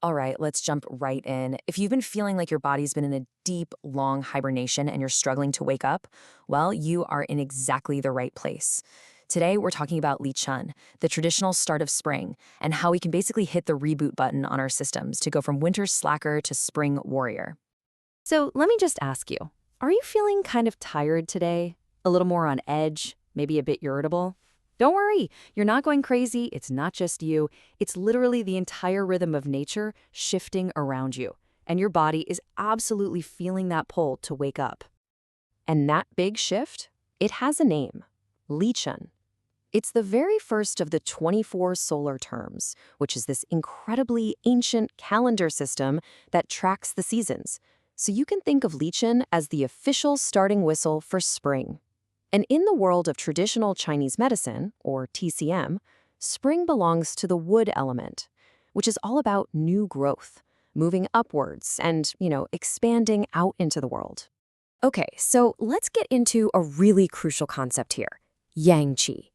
All right, let's jump right in. If you've been feeling like your body's been in a deep, long hibernation and you're struggling to wake up, well, you are in exactly the right place. Today, we're talking about Li Chun, the traditional start of spring, and how we can basically hit the reboot button on our systems to go from winter slacker to spring warrior. So let me just ask you, are you feeling kind of tired today? A little more on edge? Maybe a bit irritable? Don't worry, you're not going crazy. It's not just you. It's literally the entire rhythm of nature shifting around you. And your body is absolutely feeling that pull to wake up. And that big shift? It has a name, Li Chun. It's the very first of the 24 solar terms, which is this incredibly ancient calendar system that tracks the seasons. So you can think of Li Chun as the official starting whistle for spring. And in the world of traditional Chinese medicine, or TCM, spring belongs to the wood element, which is all about new growth, moving upwards and, expanding out into the world. Okay, so let's get into a really crucial concept here, Yang Qi.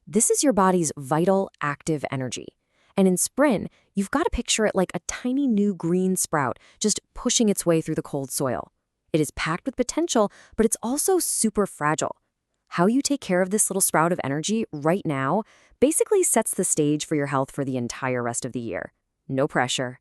This is your body's vital, active energy. And in spring, you've got to picture it like a tiny new green sprout just pushing its way through the cold soil. It is packed with potential, but it's also super fragile. How you take care of this little sprout of energy right now basically sets the stage for your health for the entire rest of the year. No pressure.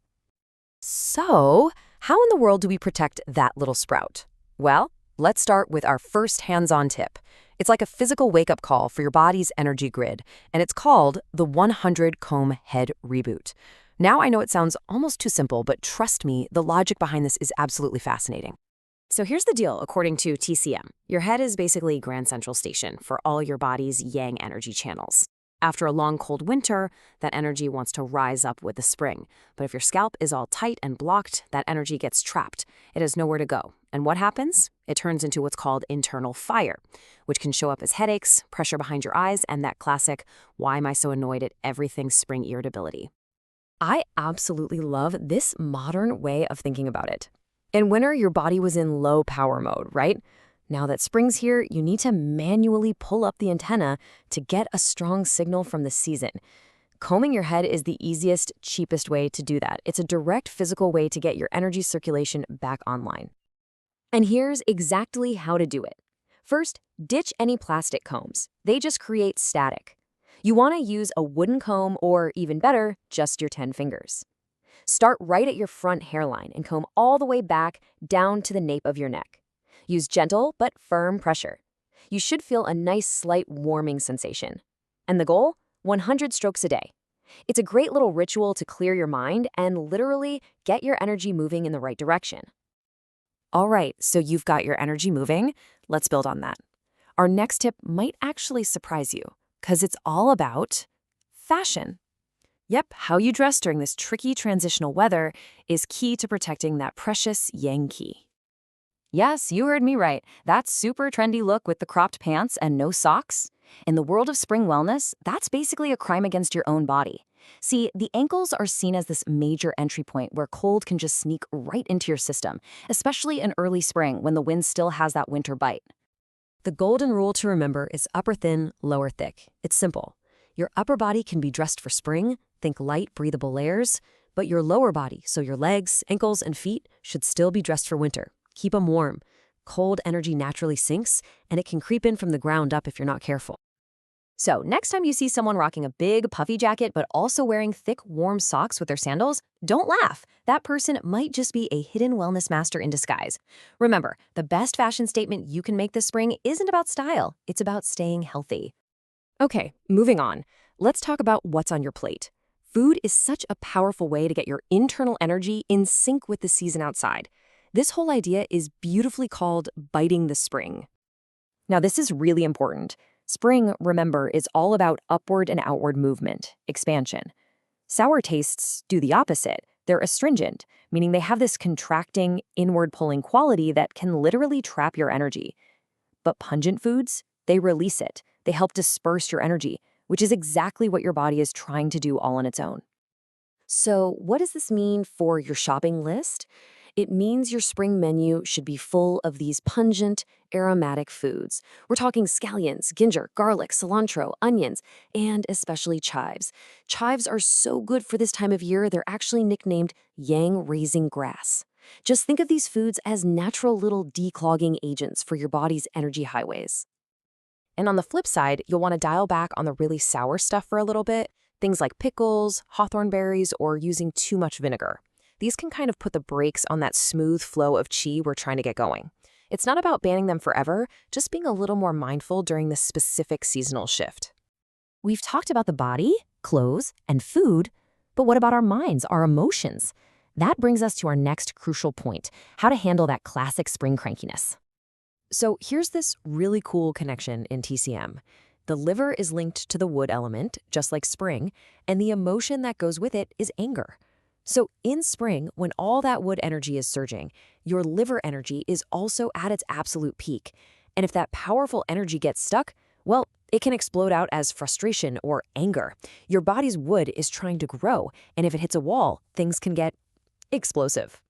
So, how in the world do we protect that little sprout? Well, let's start with our first hands-on tip. It's like a physical wake-up call for your body's energy grid, and it's called the 100 Comb Head Reboot. Now I know it sounds almost too simple, but trust me, the logic behind this is absolutely fascinating. So here's the deal, according to TCM. Your head is basically Grand Central Station for all your body's yang energy channels. After a long cold winter, that energy wants to rise up with the spring. But if your scalp is all tight and blocked, that energy gets trapped. It has nowhere to go. And what happens? It turns into what's called internal fire, which can show up as headaches, pressure behind your eyes, and that classic, why am I so annoyed at everything spring irritability? I absolutely love this modern way of thinking about it. In winter, your body was in low power mode, right? Now that spring's here, you need to manually pull up the antenna to get a strong signal from the season. Combing your head is the easiest, cheapest way to do that. It's a direct physical way to get your energy circulation back online. And here's exactly how to do it. First, ditch any plastic combs. They just create static. You want to use a wooden comb or, even better, just your 10 fingers. Start right at your front hairline and comb all the way back down to the nape of your neck. Use gentle but firm pressure. You should feel a nice slight warming sensation. And the goal? 100 strokes a day. It's a great little ritual to clear your mind and literally get your energy moving in the right direction. All right, so you've got your energy moving. Let's build on that. Our next tip might actually surprise you because it's all about fashion. Yep, how you dress during this tricky transitional weather is key to protecting that precious yang qi. Yes, you heard me right. That super trendy look with the cropped pants and no socks. In the world of spring wellness, that's basically a crime against your own body. See, the ankles are seen as this major entry point where cold can just sneak right into your system, especially in early spring when the wind still has that winter bite. The golden rule to remember is upper thin, lower thick. It's simple. Your upper body can be dressed for spring, think light, breathable layers, but your lower body, so your legs, ankles, and feet, should still be dressed for winter. Keep them warm. Cold energy naturally sinks, and it can creep in from the ground up if you're not careful. So next time you see someone rocking a big, puffy jacket but also wearing thick, warm socks with their sandals, don't laugh. That person might just be a hidden wellness master in disguise. Remember, the best fashion statement you can make this spring isn't about style. It's about staying healthy. Okay, moving on. Let's talk about what's on your plate. Food is such a powerful way to get your internal energy in sync with the season outside. This whole idea is beautifully called biting the spring. Now, this is really important. Spring, remember, is all about upward and outward movement, expansion. Sour tastes do the opposite. They're astringent, meaning they have this contracting, inward-pulling quality that can literally trap your energy. But pungent foods, they release it. They help disperse your energy, which is exactly what your body is trying to do all on its own. So, what does this mean for your shopping list? It means your spring menu should be full of these pungent, aromatic foods. We're talking scallions, ginger, garlic, cilantro, onions, and especially chives. Chives are so good for this time of year, they're actually nicknamed yang-raising grass. Just think of these foods as natural little declogging agents for your body's energy highways. And on the flip side, you'll want to dial back on the really sour stuff for a little bit, things like pickles, hawthorn berries, or using too much vinegar. These can kind of put the brakes on that smooth flow of qi we're trying to get going. It's not about banning them forever, just being a little more mindful during this specific seasonal shift. We've talked about the body, clothes, and food, but what about our minds, our emotions? That brings us to our next crucial point, how to handle that classic spring crankiness. So here's this really cool connection in TCM. The liver is linked to the wood element, just like spring, and the emotion that goes with it is anger. So in spring, when all that wood energy is surging, your liver energy is also at its absolute peak. And if that powerful energy gets stuck, well, it can explode out as frustration or anger. Your body's wood is trying to grow, and if it hits a wall, things can get explosive.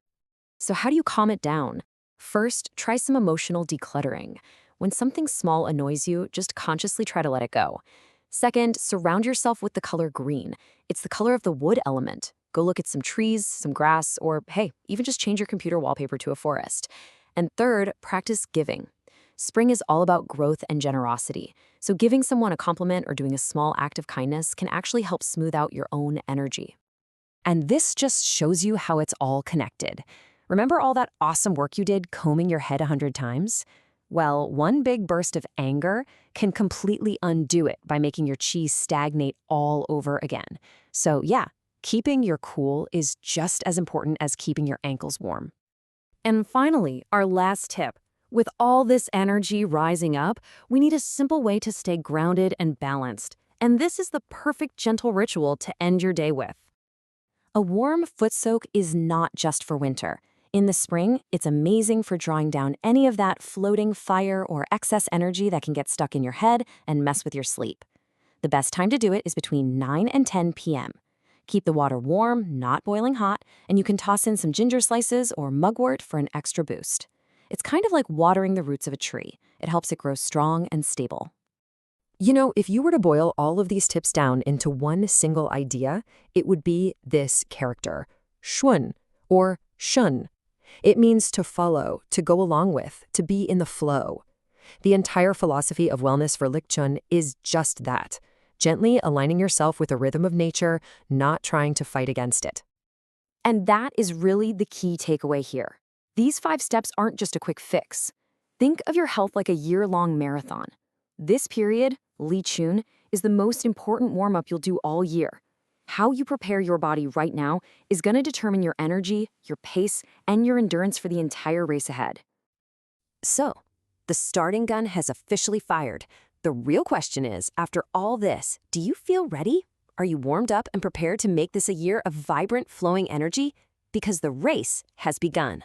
So how do you calm it down? First, try some emotional decluttering. When something small annoys you, just consciously try to let it go. Second, surround yourself with the color green. It's the color of the wood element. Go look at some trees, some grass, or hey, even just change your computer wallpaper to a forest. And third, practice giving. Spring is all about growth and generosity. So giving someone a compliment or doing a small act of kindness can actually help smooth out your own energy. And this just shows you how it's all connected. Remember all that awesome work you did combing your head 100 times? Well, one big burst of anger can completely undo it by making your qi stagnate all over again. So yeah, keeping your cool is just as important as keeping your ankles warm. And finally, our last tip. With all this energy rising up, we need a simple way to stay grounded and balanced. And this is the perfect gentle ritual to end your day with. A warm foot soak is not just for winter. In the spring, it's amazing for drawing down any of that floating fire or excess energy that can get stuck in your head and mess with your sleep. The best time to do it is between 9 and 10 p.m. Keep the water warm, not boiling hot, and you can toss in some ginger slices or mugwort for an extra boost. It's kind of like watering the roots of a tree. It helps it grow strong and stable. You know, if you were to boil all of these tips down into one single idea, it would be this character, Shun, or Shun. It means to follow, to go along with, to be in the flow. The entire philosophy of wellness for Lichun is just that, gently aligning yourself with the rhythm of nature, not trying to fight against it. And that is really the key takeaway here. These 5 steps aren't just a quick fix. Think of your health like a year-long marathon. This period, Lichun, is the most important warm-up you'll do all year. How you prepare your body right now is going to determine your energy, your pace, and your endurance for the entire race ahead. So, the starting gun has officially fired. The real question is, after all this, do you feel ready? Are you warmed up and prepared to make this a year of vibrant, flowing energy? Because the race has begun.